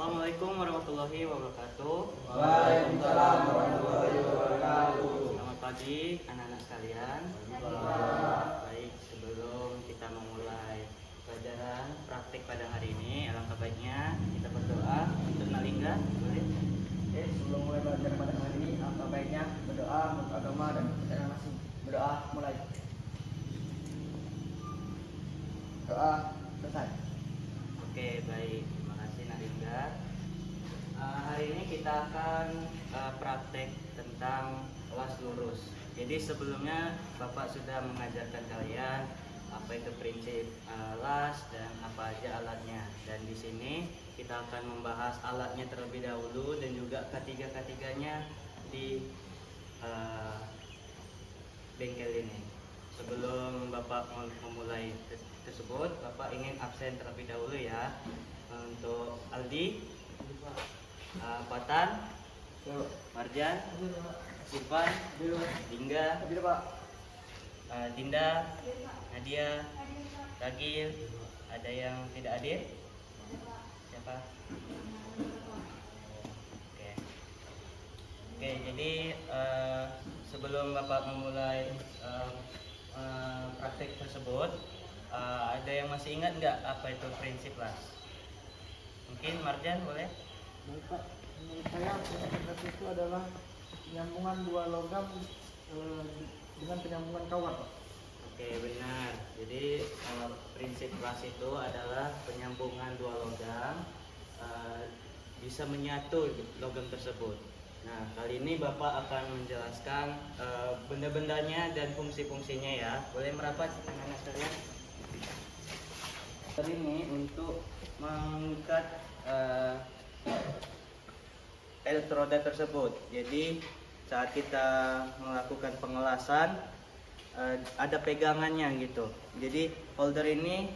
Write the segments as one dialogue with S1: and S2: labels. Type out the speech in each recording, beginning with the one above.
S1: Assalamualaikum warahmatullahi wabarakatuh.
S2: Waalaikumsalam warahmatullahi wabarakatuh.
S1: Selamat pagi anak-anak sekalian. Baik, sebelum kita memulai pelajaran praktik pada hari ini, alangkah baiknya kita berdoa untuk Nalingga. Boleh?
S2: Oke, sebelum mulai belajar pada hari ini, alangkah baiknya berdoa untuk agama dan kepercayaan masing. Berdoa mulai. Doa selesai.
S1: Oke, baik. Terima kasih Nalingga. Hari ini kita akan praktek tentang las lurus. Jadi sebelumnya Bapak sudah mengajarkan kalian apa itu prinsip las dan apa aja alatnya. Dan di sini kita akan membahas alatnya terlebih dahulu dan juga ketiga-ketiganya di bengkel ini. Sebelum Bapak memulai tersebut, Bapak ingin absen terlebih dahulu ya. Untuk Aldi, Patan, Marjan, Sifan, Dingga, Dinda, Nadia, Ragil. Ada yang tidak hadir? Siapa? Oke, jadi sebelum Bapak memulai praktek tersebut, ada yang masih ingat nggak apa itu prinsip las? Mungkin Marjan boleh?
S3: Bapak, menurut saya prinsip itu adalah penyambungan dua logam dengan penyambungan kawat, Pak.
S1: Oke, benar. Jadi prinsip las itu adalah penyambungan dua logam, bisa menyatu logam tersebut. Nah, kali ini Bapak akan menjelaskan benda-bendanya dan fungsi-fungsinya ya. Boleh merapat anak-anak sekalian? Kali ini untuk mengikat elektroda tersebut. Jadi saat kita melakukan pengelasan ada pegangannya gitu. Jadi holder ini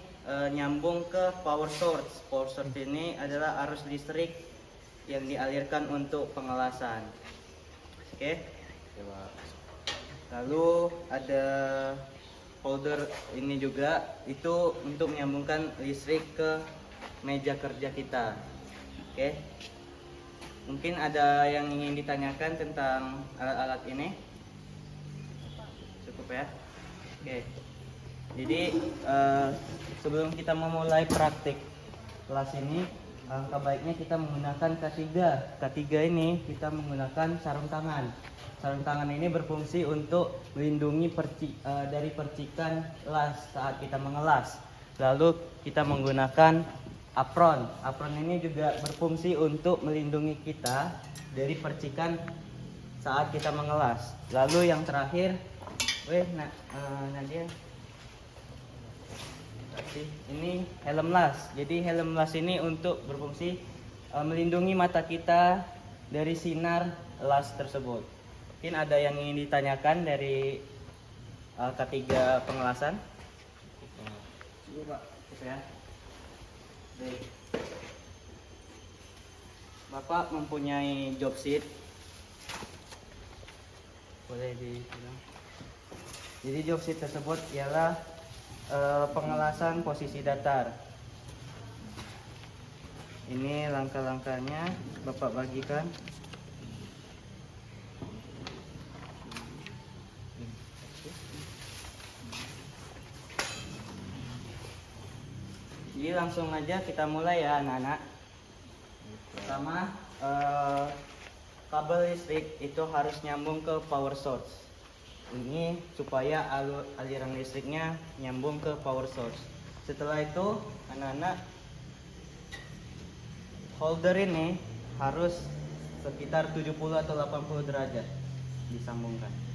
S1: nyambung ke power source. Power source ini adalah arus listrik yang dialirkan untuk pengelasan. Oke. Lalu ada holder ini juga, itu untuk menyambungkan listrik ke meja kerja kita. Oke. Mungkin ada yang ingin ditanyakan tentang alat-alat ini? Cukup ya? Oke. Jadi sebelum kita memulai praktik kelas ini, alangkah baiknya kita menggunakan K3. K3 ini kita menggunakan sarung tangan. Sarung tangan ini berfungsi untuk melindungi dari percikan las saat kita mengelas. Lalu kita menggunakan apron. Apron ini juga berfungsi untuk melindungi kita dari percikan saat kita mengelas. Lalu yang terakhir, Nadia, ini helm las. Jadi helm las ini untuk berfungsi melindungi mata kita dari sinar las tersebut. Mungkin ada yang ingin ditanyakan dari ketiga pengelasan?
S3: Coba, Pak.
S1: Ya. Baik. Bapak mempunyai job sheet. Boleh dibilang. Jadi job sheet tersebut ialah pengelasan posisi datar. Ini langkah-langkahnya Bapak bagikan. Jadi langsung aja kita mulai ya anak-anak. Pertama, kabel listrik itu harus nyambung ke power source. Ini supaya aliran listriknya nyambung ke power source. Setelah itu anak-anak, holder ini harus sekitar 70 atau 80 derajat disambungkan.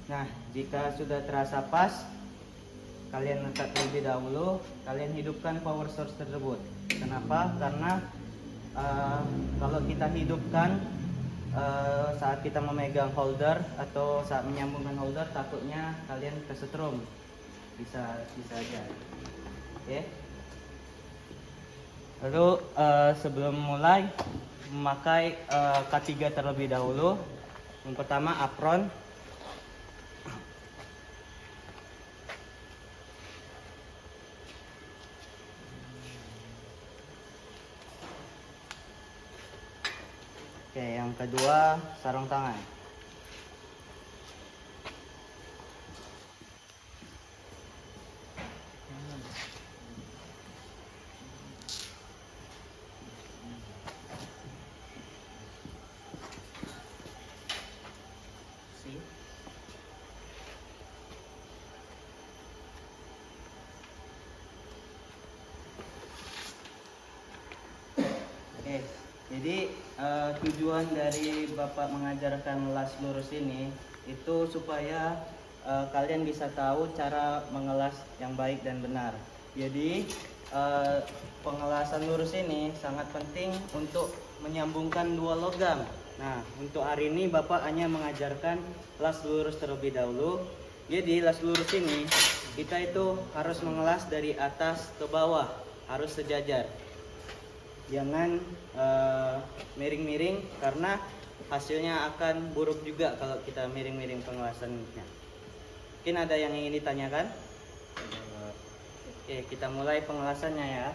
S1: Nah, jika sudah terasa pas, kalian letak terlebih dahulu, kalian hidupkan power source tersebut. Kenapa? Karena kalau kita hidupkan saat kita memegang holder atau saat menyambungkan holder, takutnya kalian kesetrum. Bisa aja. Oke. Lalu sebelum mulai memakai K3 terlebih dahulu. Yang pertama apron. Oke, yang kedua sarung tangan. See? Oke, jadi tujuan dari Bapak mengajarkan las lurus ini itu supaya kalian bisa tahu cara mengelas yang baik dan benar. Jadi pengelasan lurus ini sangat penting untuk menyambungkan dua logam. Nah, untuk hari ini Bapak hanya mengajarkan las lurus terlebih dahulu. Jadi las lurus ini kita itu harus mengelas dari atas ke bawah, harus sejajar. Jangan miring-miring karena hasilnya akan buruk juga kalau kita miring-miring pengelasannya. Mungkin ada yang ingin ditanyakan? Oke, kita mulai pengelasannya ya.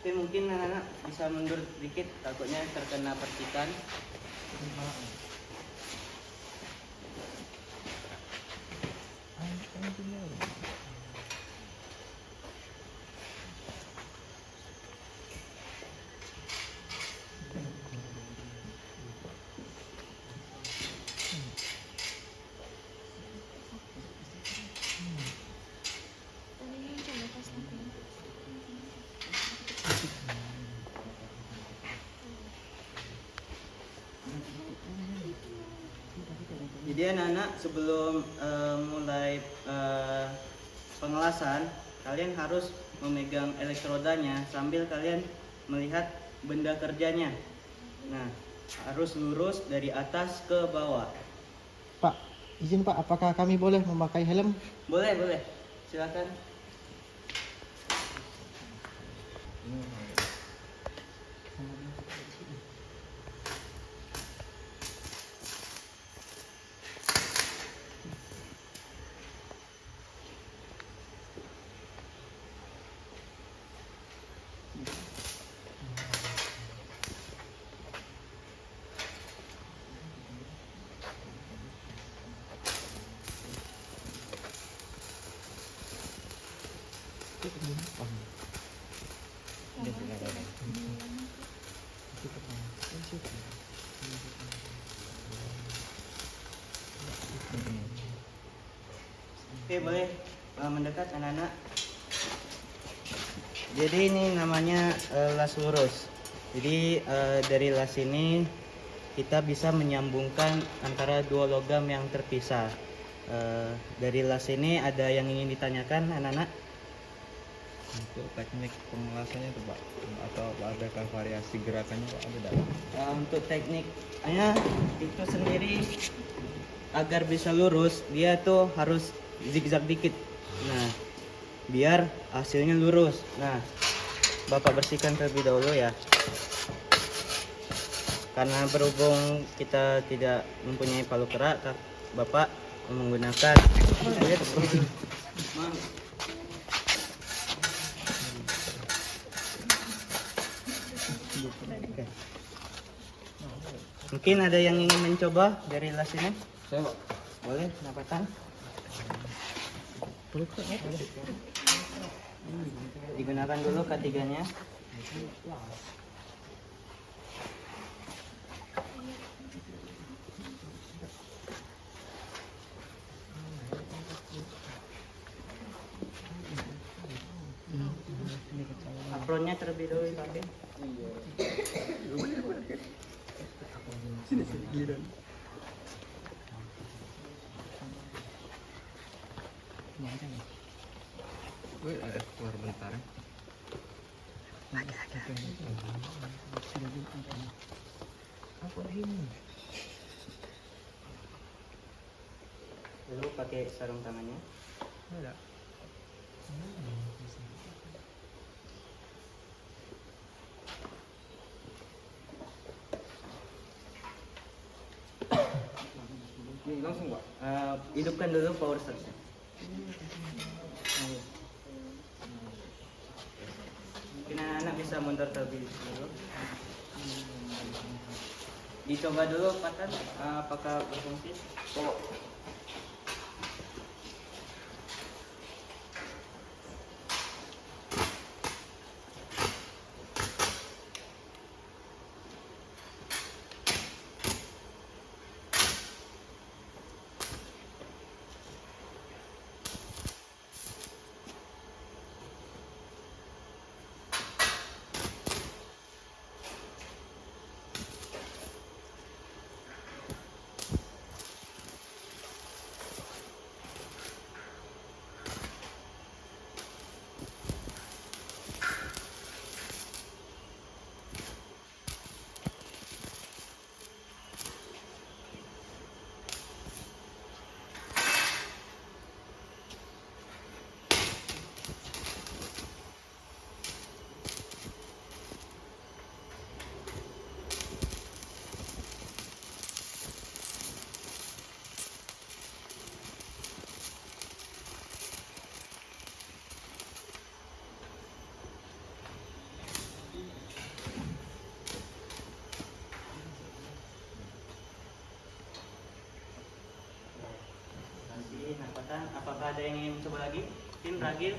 S1: Oke, mungkin anak-anak bisa mundur sedikit, takutnya terkena percikan. Jadi anak-anak sebelum mulai pengelasan, kalian harus memegang elektrodanya sambil kalian melihat benda kerjanya. Nah, harus lurus dari atas ke bawah.
S3: Pak, izin Pak, apakah kami boleh memakai helm?
S1: Boleh, boleh. Silakan. Oke, boleh mendekat anak-anak. Jadi ini namanya las lurus. Jadi dari las ini kita bisa menyambungkan antara dua logam yang terpisah. Dari las ini ada yang ingin ditanyakan anak-anak?
S4: Untuk teknik pengelasannya itu Pak, atau adakah variasi gerakannya Pak, ada tidak?
S1: Untuk tekniknya itu sendiri agar bisa lurus dia tuh harus zigzag dikit. Nah, biar hasilnya lurus. Nah, Bapak bersihkan terlebih dahulu ya. Karena berhubung kita tidak mempunyai palu kerak, Bapak menggunakan Mungkin ada yang ingin mencoba dari las ini?
S4: Saya Pak.
S1: Boleh, napatan. Digunakan dulu ketiganya. Apronnya terlebih dahulu dipakai.
S4: Gue ada keluar bentar.
S3: Apa ini?
S1: Dulu pakai sarung tangannya.
S4: Ada.
S1: Ini langsung Pak. Hidupkan dulu power stance-nya. Mungkin anak bisa mundur terlebih dulu. Dicoba dulu Patan, apakah berfungsi? Apakah ada yang ingin mencoba lagi? Tim Ragil.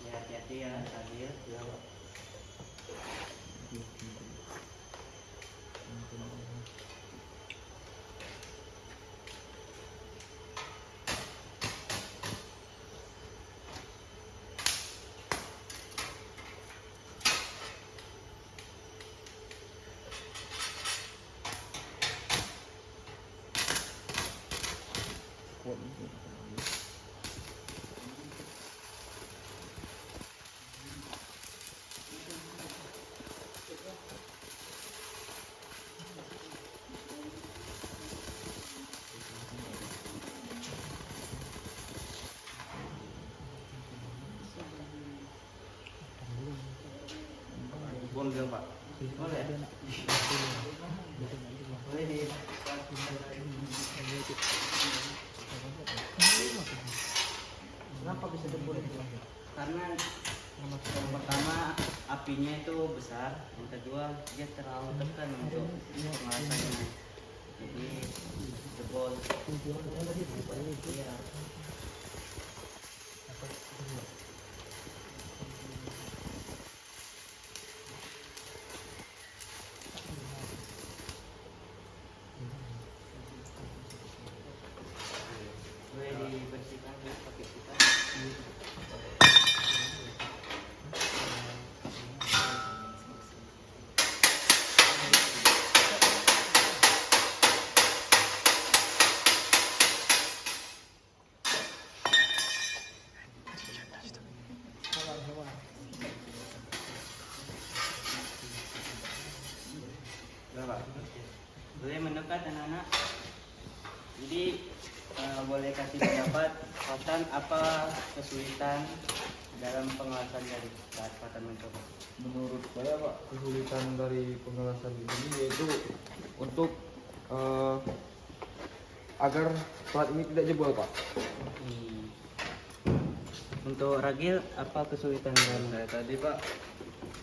S1: Hati-hati ya, Ragil. Boleh Pak. Boleh. Boleh di.
S3: Kenapa bisa jebol itu?
S1: Karena yang pertama apinya itu besar, yang kedua dia terlalu tekan untuk pengelasannya. Jadi jebol. Iya. Boleh dibersihkan ya, pakai kita. Berapa? Boleh mendekat anak-anak. Jadi boleh kasih pendapat Patan apa kesulitan dalam pengelasan dari saat Patan mencoba?
S4: Menurut saya Pak, kesulitan dari pengelasan ini yaitu untuk agar plat ini tidak jebol Pak.
S1: Untuk Ragil, apa kesulitan dalam?
S4: Saya tadi Pak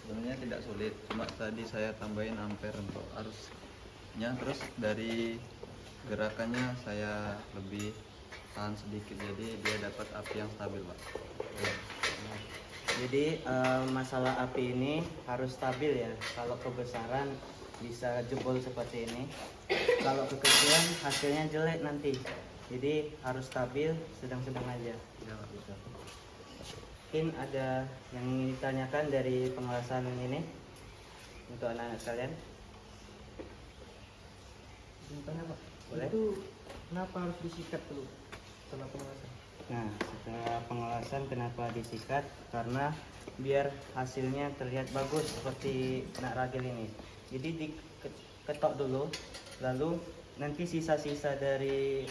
S4: sebenarnya tidak sulit, cuma tadi saya tambahin ampere untuk arusnya, terus dari gerakannya saya lebih tahan sedikit, jadi dia dapat api yang stabil Pak.
S1: Jadi masalah api ini harus stabil ya. Kalau kebesaran bisa jebol seperti ini. Kalau kekecilan hasilnya jelek nanti. Jadi harus stabil, sedang-sedang aja.
S4: Ya, Pak.
S1: Gitu. Mungkin ada yang ingin ditanyakan dari pengelasan ini untuk anak-anak sekalian.
S3: Tanya Pak,
S1: Boleh?
S3: itu kenapa harus disikat dulu setelah pengelasan?
S1: Nah, setelah pengelasan kenapa disikat? Karena biar hasilnya terlihat bagus seperti nak ragil ini. Jadi diketok dulu, lalu nanti sisa-sisa dari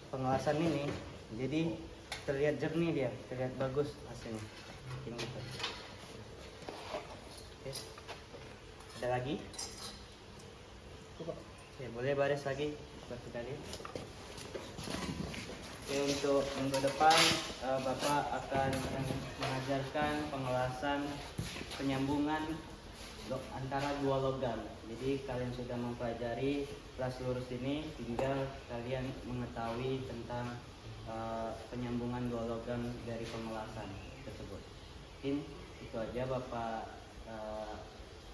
S1: pengelasan ini, jadi terlihat jernih dia, terlihat bagus hasilnya. Mungkin gitu. Oke. Ada lagi? Ya, boleh baris lagi seperti tadi. Oke, untuk minggu depan Bapak akan mengajarkan pengelasan penyambungan antara dua logam. Jadi kalian sudah mempelajari kelas lurus ini, tinggal kalian mengetahui tentang penyambungan dua logam dari pengelasan tersebut. Mungkin itu aja Bapak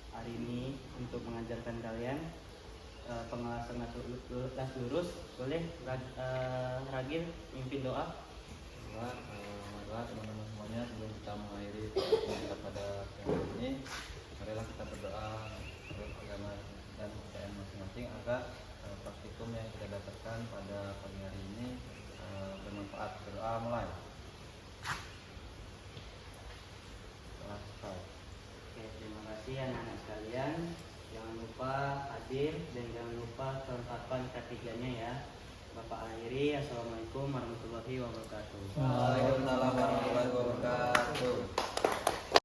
S1: hari ini untuk mengajarkan kalian pengelasan kelas lurus. Boleh Ragil mimpin doa.
S4: Marilah teman-teman semuanya, sebelum kita mengakhiri pertemuan kita pada hari ini, marilah kita berdoa menurut agama dan kepercayaan masing-masing agar praktikum yang kita dapatkan pada pagi hari ini bermanfaat. Berdoa mulai.
S1: Oke, terima kasih anak-anak sekalian. Jangan lupa hadir dan jangan lupa kelengkapan ketiganya ya. Bapak akhiri. Assalamualaikum warahmatullahi wabarakatuh.
S4: Waalaikumsalam warahmatullahi wabarakatuh.